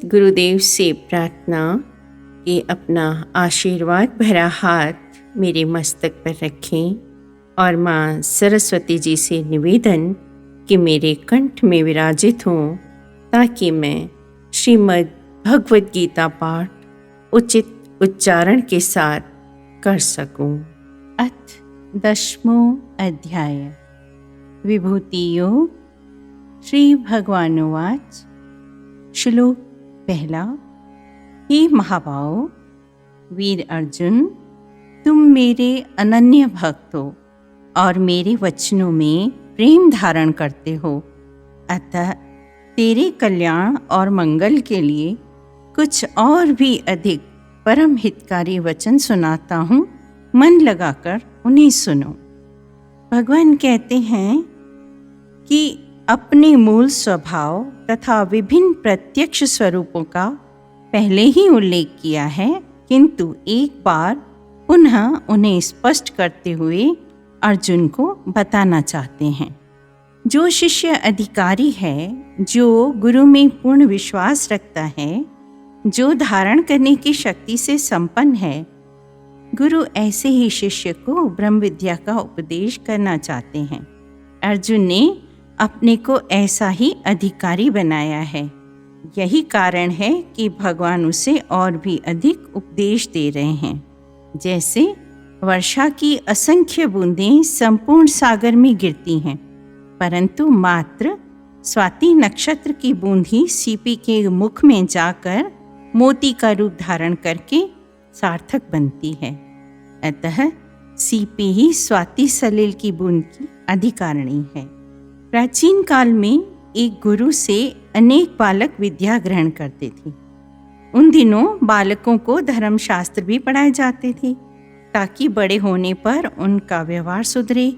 गुरुदेव से प्रार्थना कि अपना आशीर्वाद भरा हाथ मेरे मस्तक पर रखें और माँ सरस्वती जी से निवेदन कि मेरे कंठ में विराजित हों ताकि मैं श्रीमद् भगवद गीता पाठ उचित उच्चारण के साथ कर सकूं। अथ 10वां अध्याय विभूति योग। श्री भगवानुवाच। श्लोक पहला। हे महाबाहो, वीर अर्जुन, तुम मेरे अनन्य भक्त हो और मेरे वचनों में प्रेम धारण करते हो, अतः तेरे कल्याण और मंगल के लिए कुछ और भी अधिक परम हितकारी वचन सुनाता हूँ, मन लगाकर उन्हें सुनो। भगवान कहते हैं कि अपने मूल स्वभाव तथा विभिन्न प्रत्यक्ष स्वरूपों का पहले ही उल्लेख किया है, किंतु एक बार पुनः उन्हें स्पष्ट करते हुए अर्जुन को बताना चाहते हैं। जो शिष्य अधिकारी है, जो गुरु में पूर्ण विश्वास रखता है, जो धारण करने की शक्ति से संपन्न है, गुरु ऐसे ही शिष्य को ब्रह्म विद्या का उपदेश करना चाहते हैं। अर्जुन ने अपने को ऐसा ही अधिकारी बनाया है। यही कारण है कि भगवान उसे और भी अधिक उपदेश दे रहे हैं। जैसे वर्षा की असंख्य बूंदें संपूर्ण सागर में गिरती हैं, परंतु मात्र स्वाति नक्षत्र की बूंद ही सीपी के मुख में जाकर मोती का रूप धारण करके सार्थक बनती है। अतः सीपी ही स्वाति सलिल की बूंद की अधिकारिणी है। प्राचीन काल में एक गुरु से अनेक बालक विद्या ग्रहण करते थे। उन दिनों बालकों को धर्मशास्त्र भी पढ़ाए जाते थे ताकि बड़े होने पर उनका व्यवहार सुधरे,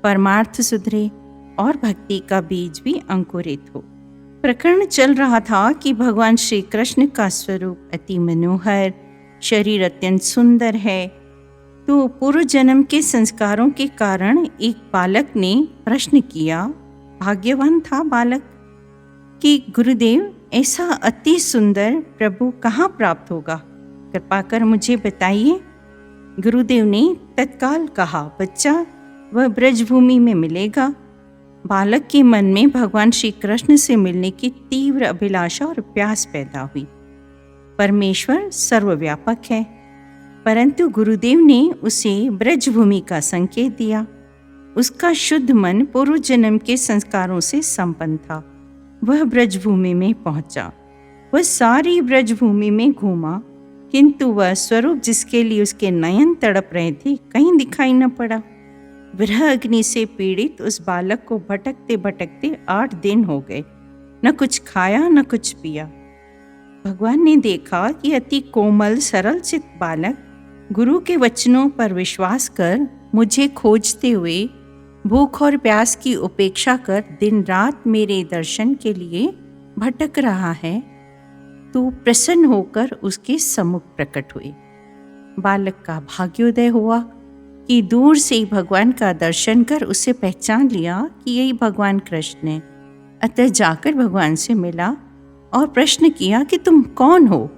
परमार्थ सुधरे और भक्ति का बीज भी अंकुरित हो। प्रकरण चल रहा था कि भगवान श्री कृष्ण का स्वरूप अति मनोहर, शरीर अत्यंत सुंदर है। तो पूर्व जन्म के संस्कारों के कारण एक बालक ने प्रश्न किया, भाग्यवान था बालक, कि गुरुदेव ऐसा अति सुंदर प्रभु कहाँ प्राप्त होगा, कृपा कर मुझे बताइए। गुरुदेव ने तत्काल कहा, बच्चा, वह ब्रजभूमि में मिलेगा। बालक के मन में भगवान श्री कृष्ण से मिलने की तीव्र अभिलाषा और प्यास पैदा हुई। परमेश्वर सर्वव्यापक है, परंतु गुरुदेव ने उसे ब्रजभूमि का संकेत दिया। उसका शुद्ध मन पूर्व जन्म के संस्कारों से संपन्न था। वह ब्रजभूमि में पहुंचा। वह सारी ब्रजभूमि में घूमा, किंतु वह स्वरूप जिसके लिए उसके नयन तड़प रहे थे कहीं दिखाई न पड़ा। विरह अग्नि से पीड़ित उस बालक को भटकते भटकते 8 दिन हो गए। न कुछ खाया न कुछ पिया। भगवान ने देखा कि अति कोमल सरल चित्त बालक गुरु के वचनों पर विश्वास कर मुझे खोजते हुए भूख और प्यास की उपेक्षा कर दिन रात मेरे दर्शन के लिए भटक रहा है, तो प्रसन्न होकर उसके सम्मुख प्रकट हुए। बालक का भाग्योदय हुआ कि दूर से ही भगवान का दर्शन कर उसे पहचान लिया कि यही भगवान कृष्ण है। अतः जाकर भगवान से मिला और प्रश्न किया कि तुम कौन हो।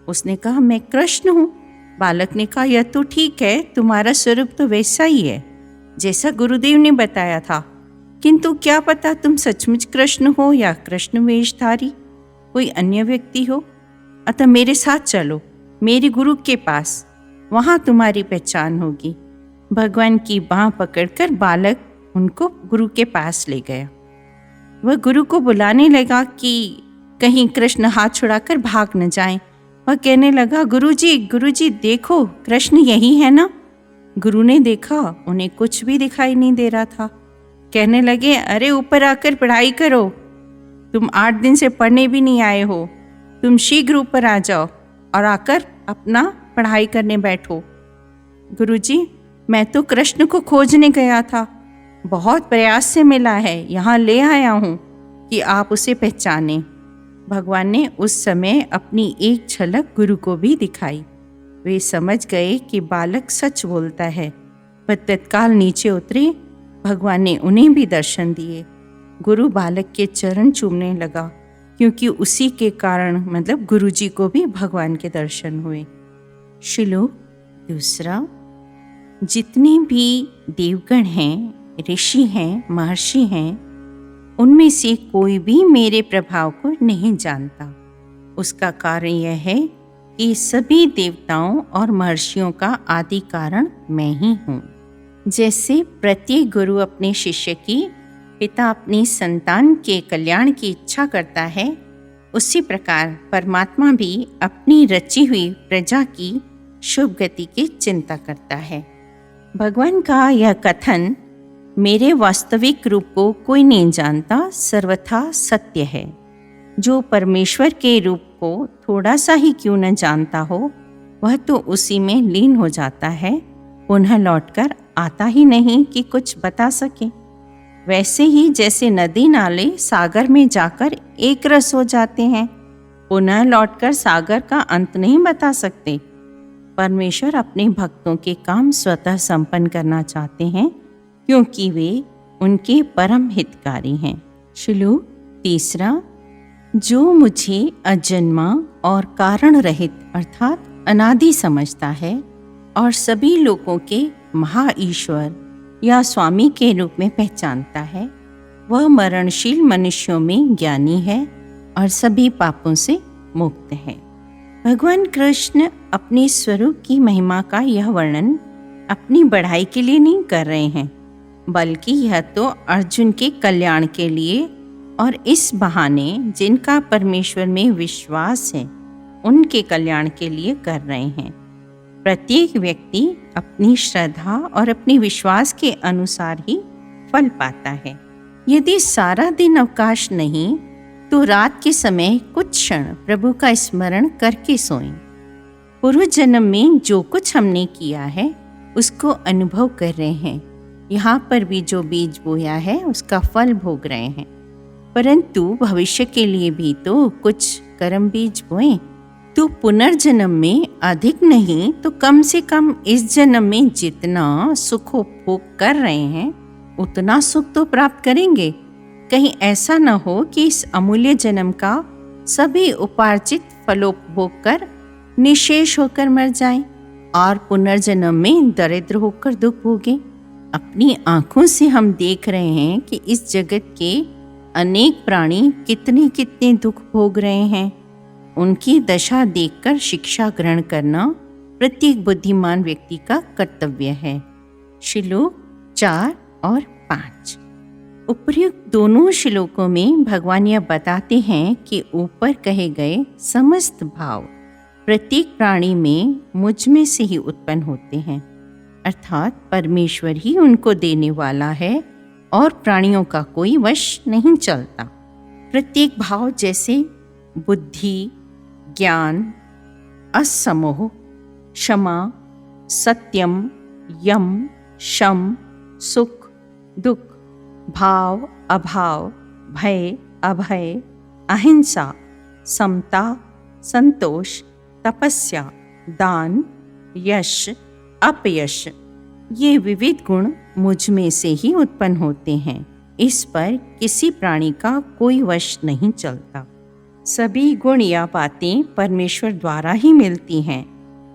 उसने कहा, मैं कृष्ण हूँ। बालक ने कहा, यह तो ठीक है, तुम्हारा स्वरूप तो वैसा ही है जैसा गुरुदेव ने बताया था, किंतु क्या पता तुम सचमुच कृष्ण हो या कृष्ण वेशधारी कोई अन्य व्यक्ति हो। अतः मेरे साथ चलो मेरे गुरु के पास, वहाँ तुम्हारी पहचान होगी। भगवान की बाँह पकड़कर बालक उनको गुरु के पास ले गया। वह गुरु को बुलाने लगा कि कहीं कृष्ण हाथ छुड़ाकर भाग न जाएं। वह कहने लगा, गुरुजी देखो, कृष्ण यही है ना। गुरु ने देखा, उन्हें कुछ भी दिखाई नहीं दे रहा था। कहने लगे, अरे ऊपर आकर पढ़ाई करो, तुम 8 दिन से पढ़ने भी नहीं आए हो, तुम शीघ्र ऊपर आ जाओ और आकर अपना पढ़ाई करने बैठो। गुरुजी, मैं तो कृष्ण को खोजने गया था, बहुत प्रयास से मिला है, यहाँ ले आया हूँ कि आप उसे पहचानें। भगवान ने उस समय अपनी एक झलक गुरु को भी दिखाई। वे समझ गए कि बालक सच बोलता है। वह तत्काल नीचे उतरे। भगवान ने उन्हें भी दर्शन दिए। गुरु बालक के चरण चूमने लगा क्योंकि उसी के कारण मतलब गुरुजी को भी भगवान के दर्शन हुए। श्लोक दूसरा। जितने भी देवगण हैं, ऋषि हैं, महर्षि हैं, उनमें से कोई भी मेरे प्रभाव को नहीं जानता। उसका कारण यह है कि सभी देवताओं और महर्षियों का आदि कारण मैं ही हूँ। जैसे प्रत्येक गुरु अपने शिष्य की, पिता अपनी संतान के कल्याण की इच्छा करता है, उसी प्रकार परमात्मा भी अपनी रची हुई प्रजा की शुभ गति की चिंता करता है। भगवान का यह कथन मेरे वास्तविक रूप को कोई नहीं जानता सर्वथा सत्य है। जो परमेश्वर के रूप को थोड़ा सा ही क्यों न जानता हो, वह तो उसी में लीन हो जाता है, पुनः लौटकर आता ही नहीं कि कुछ बता सके। वैसे ही जैसे नदी नाले सागर में जाकर एक रस हो जाते हैं, पुनः लौटकर सागर का अंत नहीं बता सकते। परमेश्वर अपने भक्तों के काम स्वतः संपन्न करना चाहते हैं, क्योंकि वे उनके परम हितकारी हैं। श्लोक तीसरा। जो मुझे अजन्मा और कारण रहित अर्थात अनादि समझता है और सभी लोगों के महाईश्वर या स्वामी के रूप में पहचानता है, वह मरणशील मनुष्यों में ज्ञानी है और सभी पापों से मुक्त है। भगवान कृष्ण अपने स्वरूप की महिमा का यह वर्णन अपनी बढ़ाई के लिए नहीं कर रहे हैं, बल्कि यह तो अर्जुन के कल्याण के लिए और इस बहाने जिनका परमेश्वर में विश्वास है उनके कल्याण के लिए कर रहे हैं। प्रत्येक व्यक्ति अपनी श्रद्धा और अपने विश्वास के अनुसार ही फल पाता है। यदि सारा दिन अवकाश नहीं तो रात के समय कुछ क्षण प्रभु का स्मरण करके सोएं। पूर्व जन्म में जो कुछ हमने किया है उसको अनुभव कर रहे हैं। यहाँ पर भी जो बीज बोया है उसका फल भोग रहे हैं, परंतु भविष्य के लिए भी तो कुछ कर्म बीज बोएं। तो पुनर्जन्म में अधिक नहीं तो कम से कम इस जन्म में जितना सुखोपभोग कर रहे हैं उतना सुख तो प्राप्त करेंगे। कहीं ऐसा न हो कि इस अमूल्य जन्म का सभी उपार्जित फलोपभोग कर निशेष होकर मर जाएं और पुनर्जन्म में दरिद्र होकर दुख भोगें। अपनी आंखों से हम देख रहे हैं कि इस जगत के अनेक प्राणी कितने कितने दुख भोग रहे हैं। उनकी दशा देखकर शिक्षा ग्रहण करना प्रत्येक बुद्धिमान व्यक्ति का कर्तव्य है। श्लोक 4 और 5। उपर्युक्त दोनों श्लोकों में भगवान यह बताते हैं कि ऊपर कहे गए समस्त भाव प्रत्येक प्राणी में मुझ में से ही उत्पन्न होते हैं, अर्थात परमेश्वर ही उनको देने वाला है और प्राणियों का कोई वश नहीं चलता। प्रत्येक भाव जैसे बुद्धि, ज्ञान, असमोह, क्षमा, सत्यम, यम, शम, सुख, दुख, भाव, अभाव, भय, अभय, अहिंसा, समता, संतोष, तपस्या, दान, यश, अपयश, ये विविध गुण मुझ में से ही उत्पन्न होते हैं। इस पर किसी प्राणी का कोई वश नहीं चलता। सभी गुण या बातें परमेश्वर द्वारा ही मिलती हैं।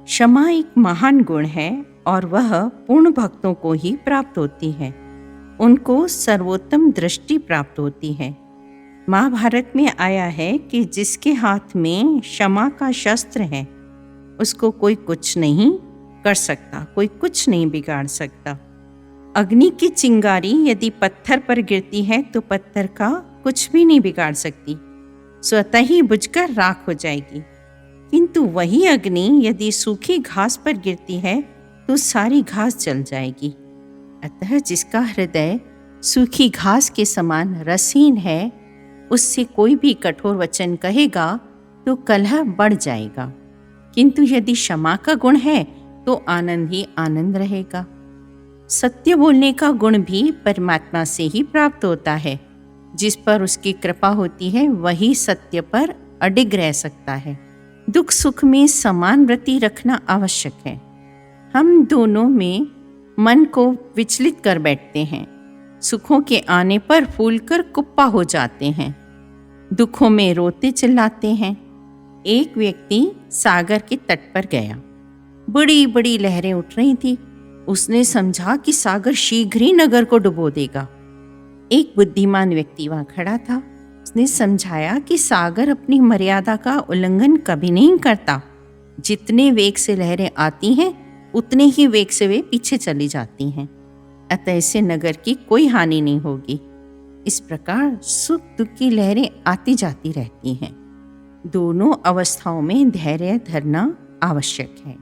क्षमा एक महान गुण है और वह पूर्ण भक्तों को ही प्राप्त होती है। उनको सर्वोत्तम दृष्टि प्राप्त होती है। महाभारत में आया है कि जिसके हाथ में क्षमा का शस्त्र है उसको कोई कुछ नहीं कर सकता, कोई कुछ नहीं बिगाड़ सकता। अग्नि की चिंगारी यदि पत्थर पर गिरती है तो पत्थर का कुछ भी नहीं बिगाड़ सकती, स्वतः ही बुझकर राख हो जाएगी। किंतु वही अग्नि यदि सूखी घास पर गिरती है तो सारी घास जल जाएगी। अतः जिसका हृदय सूखी घास के समान रसहीन है, उससे कोई भी कठोर वचन कहेगा तो कलह बढ़ जाएगा। किंतु यदि क्षमा का गुण है तो आनंद ही आनंद रहेगा। सत्य बोलने का गुण भी परमात्मा से ही प्राप्त होता है। जिस पर उसकी कृपा होती है वही सत्य पर अडिग रह सकता है। दुख सुख में समान वृत्ति रखना आवश्यक है। हम दोनों में मन को विचलित कर बैठते हैं। सुखों के आने पर फूलकर कुप्पा हो जाते हैं। दुखों में रोते चिल्लाते हैं। एक व्यक्ति सागर के तट पर गया। बड़ी बड़ी लहरें उठ रही थी। उसने समझा कि सागर शीघ्र ही नगर को डुबो देगा। एक बुद्धिमान व्यक्ति वहां खड़ा था। उसने समझाया कि सागर अपनी मर्यादा का उल्लंघन कभी नहीं करता। जितने वेग से लहरें आती हैं उतने ही वेग से वे पीछे चली जाती हैं, अतः इससे नगर की कोई हानि नहीं होगी। इस प्रकार सुख दुख की लहरें आती जाती रहती हैं। दोनों अवस्थाओं में धैर्य धरना आवश्यक है।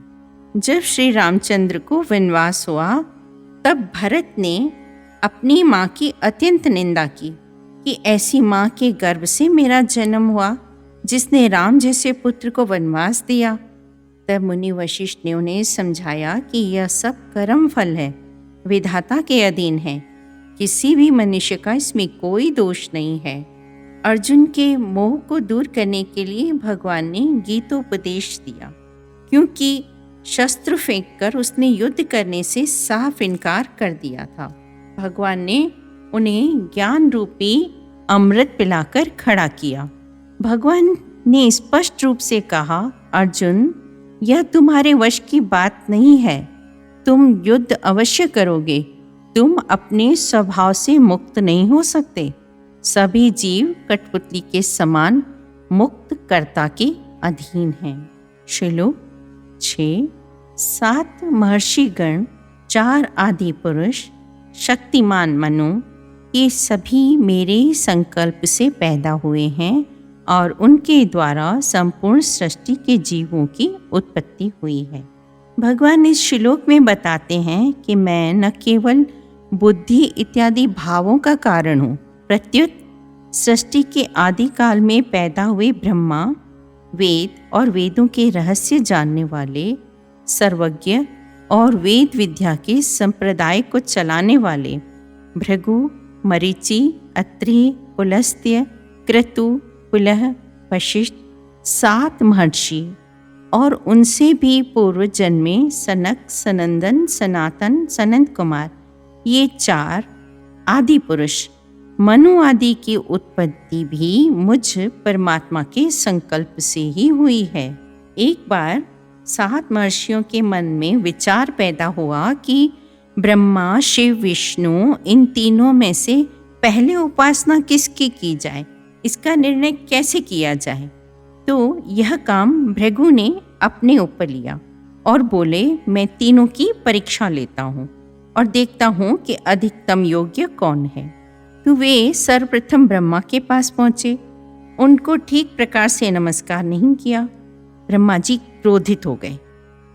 जब श्री रामचंद्र को वनवास हुआ तब भरत ने अपनी माँ की अत्यंत निंदा की कि ऐसी माँ के गर्भ से मेरा जन्म हुआ जिसने राम जैसे पुत्र को वनवास दिया। तब मुनि वशिष्ठ ने उन्हें समझाया कि यह सब कर्म फल है, विधाता के अधीन है, किसी भी मनुष्य का इसमें कोई दोष नहीं है। अर्जुन के मोह को दूर करने के लिए भगवान ने गीतोपदेश दिया, क्योंकि शस्त्र फेंककर उसने युद्ध करने से साफ इनकार कर दिया था। भगवान ने उन्हें ज्ञान रूपी अमृत पिलाकर खड़ा किया। भगवान ने स्पष्ट रूप से कहा, अर्जुन, यह तुम्हारे वश की बात नहीं है। तुम युद्ध अवश्य करोगे, तुम अपने स्वभाव से मुक्त नहीं हो सकते। सभी जीव कठपुतली के समान मुक्त कर्ता के अधीन हैं। श्लोक 6। 7 महर्षिगण, 4 आदि पुरुष, शक्तिमान मनु, ये सभी मेरे संकल्प से पैदा हुए हैं और उनके द्वारा संपूर्ण सृष्टि के जीवों की उत्पत्ति हुई है। भगवान इस श्लोक में बताते हैं कि मैं न केवल बुद्धि इत्यादि भावों का कारण हूँ, प्रत्युत सृष्टि के आदि काल में पैदा हुए ब्रह्मा, वेद और वेदों के रहस्य जानने वाले, सर्वज्ञ और वेद विद्या के संप्रदाय को चलाने वाले भृगु, मरीचि, अत्रि, पुलस्त्य, क्रतु, पुलह, वशिष्ठ, 7 महर्षि और उनसे भी पूर्व जन्मे सनक, सनंदन, सनातन, सनंद कुमार, ये 4 आदि पुरुष, मनु आदि की उत्पत्ति भी मुझ परमात्मा के संकल्प से ही हुई है। एक बार 7 महर्षियों के मन में विचार पैदा हुआ कि ब्रह्मा, शिव, विष्णु, इन तीनों में से पहले उपासना किसकी की जाए, इसका निर्णय कैसे किया जाए। तो यह काम भृगु ने अपने ऊपर लिया और बोले, मैं तीनों की परीक्षा लेता हूँ और देखता हूँ कि अधिकतम योग्य कौन है। तो वे सर्वप्रथम ब्रह्मा के पास पहुँचे। उनको ठीक प्रकार से नमस्कार नहीं किया। ब्रह्मा जी क्रोधित हो गए,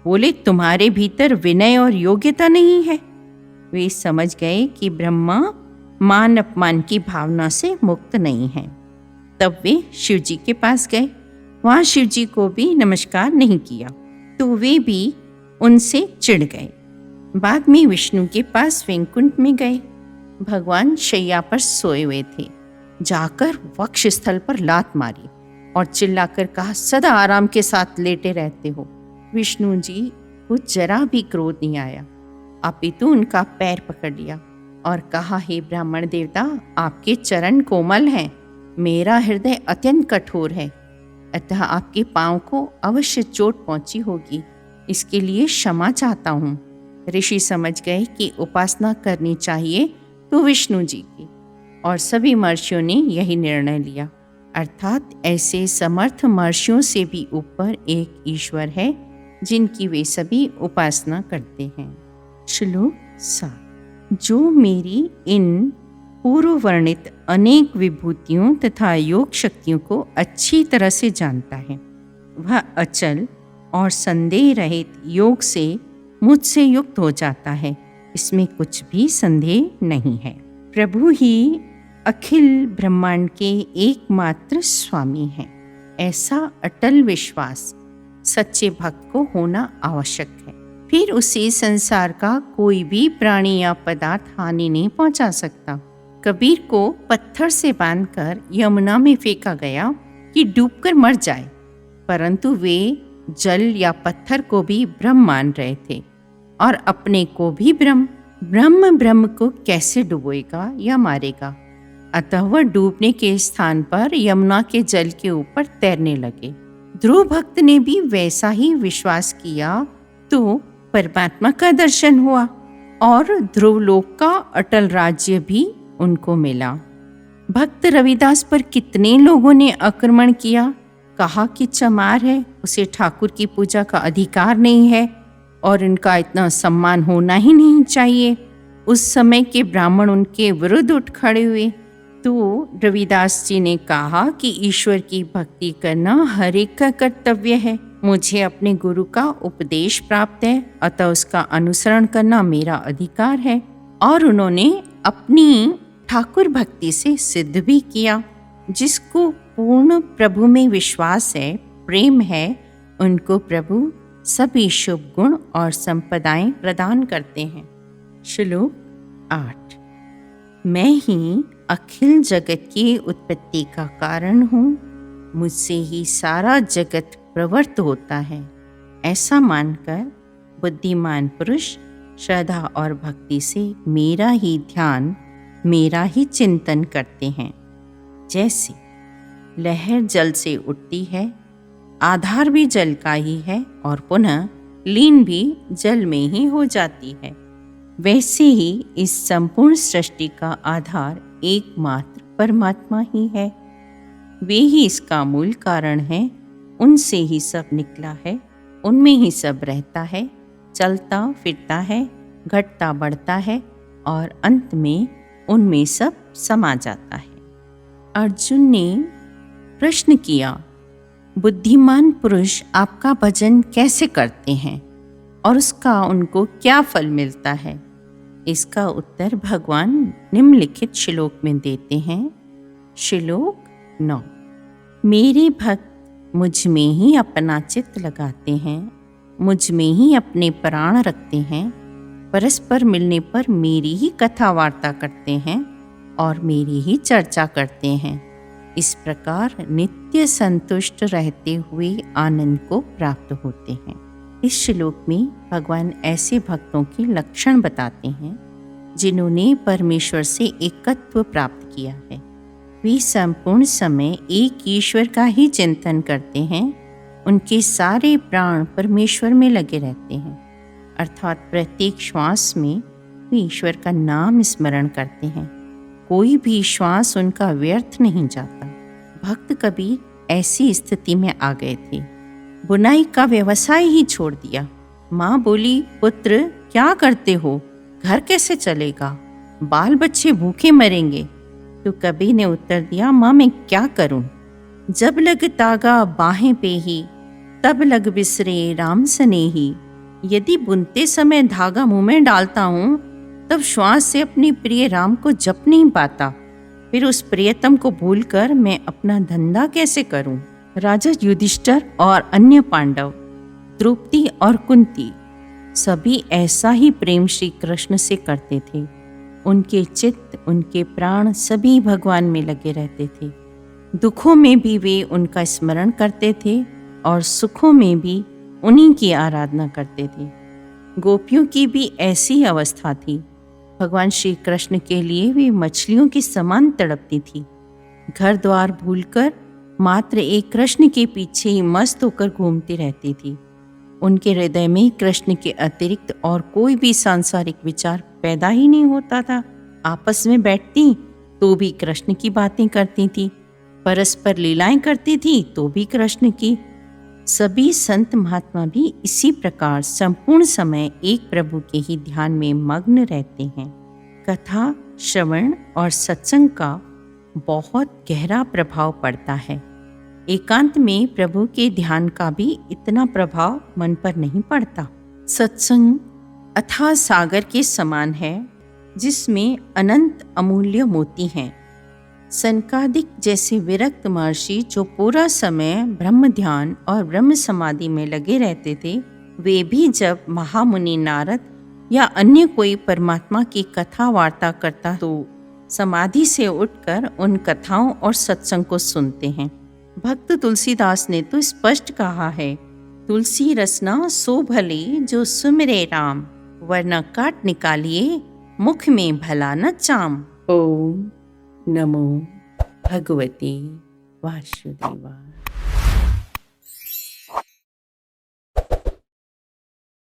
बोले, तुम्हारे भीतर विनय और योग्यता नहीं है। वे समझ गए कि ब्रह्मा मान अपमान की भावना से मुक्त नहीं है। तब वे शिव जी के पास गए। वहाँ शिव जी को भी नमस्कार नहीं किया, तो वे भी उनसे चिढ़ गए। बाद में विष्णु के पास वैकुंठ में गए। भगवान शैया पर सोए हुए थे। जाकर वक्ष स्थल पर लात मारी और चिल्लाकर कहा, सदा आराम के साथ लेटे रहते हो। विष्णु जी को जरा भी क्रोध नहीं आया, अपितु उनका पैर पकड़ लिया और कहा, हे ब्राह्मण देवता, आपके चरण कोमल हैं, मेरा हृदय अत्यंत कठोर है, अतः आपके पांव को अवश्य चोट पहुंची होगी, इसके लिए क्षमा चाहता हूँ। ऋषि समझ गए कि उपासना करनी चाहिए तो विष्णु जी की, और सभी महर्षियों ने यही निर्णय लिया। अर्थात ऐसे समर्थ महर्षियों से भी ऊपर एक ईश्वर है जिनकी वे सभी उपासना करते हैं। श्लोक 7। जो मेरी इन पूर्व वर्णित अनेक विभूतियों तथा योग शक्तियों को अच्छी तरह से जानता है, वह अचल और संदेह रहित योग से मुझसे युक्त हो जाता है, इसमें कुछ भी संदेह नहीं है। प्रभु ही अखिल ब्रह्मांड के एकमात्र स्वामी हैं, ऐसा अटल विश्वास सच्चे भक्त को होना आवश्यक है। फिर उसे संसार का कोई भी प्राणी या पदार्थ हानि नहीं पहुंचा सकता। कबीर को पत्थर से बांधकर यमुना में फेंका गया कि डूबकर मर जाए, परंतु वे जल या पत्थर को भी ब्रह्म मान रहे थे और अपने को भी ब्रह्म। ब्रह्म ब्रह्म को कैसे डुबोएगा या मारेगा? अतः वह डूबने के स्थान पर यमुना के जल के ऊपर तैरने लगे। ध्रुव भक्त ने भी वैसा ही विश्वास किया तो परमात्मा का दर्शन हुआ और ध्रुवलोक का अटल राज्य भी उनको मिला। भक्त रविदास पर कितने लोगों ने आक्रमण किया, कहा कि चमार है, उसे ठाकुर की पूजा का अधिकार नहीं है और इनका इतना सम्मान होना ही नहीं चाहिए। उस समय के ब्राह्मण उनके विरुद्ध उठ खड़े हुए तो रविदास जी ने कहा कि ईश्वर की भक्ति करना हर एक का कर्तव्य है। मुझे अपने गुरु का उपदेश प्राप्त है, अतः उसका अनुसरण करना मेरा अधिकार है। और उन्होंने अपनी ठाकुर भक्ति से सिद्ध भी किया। जिसको पूर्ण प्रभु में विश्वास है, प्रेम है, उनको प्रभु सभी शुभ गुण और संपदाएं प्रदान करते हैं। श्लोक 8। मैं ही अखिल जगत की उत्पत्ति का कारण हूँ, मुझसे ही सारा जगत प्रवृत्त होता है। ऐसा मानकर बुद्धिमान पुरुष श्रद्धा और भक्ति से मेरा ही ध्यान, मेरा ही चिंतन करते हैं। जैसे लहर जल से उठती है, आधार भी जल का ही है और पुनः लीन भी जल में ही हो जाती है, वैसे ही इस संपूर्ण सृष्टि का आधार एकमात्र परमात्मा ही है। वे ही इसका मूल कारण है, उनसे ही सब निकला है, उनमें ही सब रहता है, चलता फिरता है, घटता बढ़ता है और अंत में उनमें सब समा जाता है। अर्जुन ने प्रश्न किया, बुद्धिमान पुरुष आपका भजन कैसे करते हैं और उसका उनको क्या फल मिलता है? इसका उत्तर भगवान निम्नलिखित श्लोक में देते हैं। श्लोक 9। मेरे भक्त मुझ में ही अपना चित्त लगाते हैं, मुझ में ही अपने प्राण रखते हैं, परस्पर मिलने पर मेरी ही कथा वार्ता करते हैं और मेरी ही चर्चा करते हैं। इस प्रकार नित्य संतुष्ट रहते हुए आनंद को प्राप्त होते हैं। इस श्लोक में भगवान ऐसे भक्तों के लक्षण बताते हैं जिन्होंने परमेश्वर से एकत्व प्राप्त किया है। वे संपूर्ण समय एक ईश्वर का ही चिंतन करते हैं, उनके सारे प्राण परमेश्वर में लगे रहते हैं, अर्थात प्रत्येक श्वास में वे ईश्वर का नाम स्मरण करते हैं। कोई भी श्वास उनका व्यर्थ नहीं जाता। भक्त कबीर ऐसी स्थिति में आ गए थे, बुनाई का व्यवसाय ही छोड़ दिया। माँ बोली, पुत्र क्या करते हो, घर कैसे चलेगा, बाल बच्चे भूखे मरेंगे। तो कबीर ने उत्तर दिया, माँ मैं क्या करूं, जब लग तागा बाहें पे ही, तब लग बिसरे राम स्नेही। यदि बुनते समय धागा मुंह में डालता हूँ तब श्वास से अपने प्रिय राम को जप नहीं पाता, फिर उस प्रियतम को भूलकर मैं अपना धंधा कैसे करूं। राजा युधिष्ठिर और अन्य पांडव, द्रौपदी और कुंती सभी ऐसा ही प्रेम श्री कृष्ण से करते थे। उनके चित्त, उनके प्राण सभी भगवान में लगे रहते थे। दुखों में भी वे उनका स्मरण करते थे और सुखों में भी उन्हीं की आराधना करते थे। गोपियों की भी ऐसी अवस्था थी। भगवान श्री कृष्ण के लिए वे मछलियों के समान तड़पती थी। घर द्वार भूलकर मात्र एक कृष्ण के पीछे ही मस्त होकर घूमती रहती थी। उनके हृदय में कृष्ण के अतिरिक्त और कोई भी सांसारिक विचार पैदा ही नहीं होता था। आपस में बैठती तो भी कृष्ण की बातें करती थी, परस्पर लीलाएं करती थी तो भी कृष्ण की। सभी संत महात्मा भी इसी प्रकार संपूर्ण समय एक प्रभु के ही ध्यान में मग्न रहते हैं। कथा, श्रवण और सत्संग का बहुत गहरा प्रभाव पड़ता है। एकांत में प्रभु के ध्यान का भी इतना प्रभाव मन पर नहीं पड़ता। सत्संग अथाह सागर के समान है जिसमें अनंत अमूल्य मोती हैं। सनकादिक जैसे विरक्त महर्षि जो पूरा समय ब्रह्म ध्यान और ब्रह्म समाधि में लगे रहते थे, वे भी जब महामुनि नारद या अन्य कोई परमात्मा की कथा वार्ता करता तो समाधि से उठकर उन कथाओं और सत्संग को सुनते हैं। भक्त तुलसीदास ने तो स्पष्ट कहा है, तुलसी रसना सो भले जो सुमिरे राम, वरना काट निकालिए मुख में भला न चाम। ओम नमो भगवते वासुदेवाय।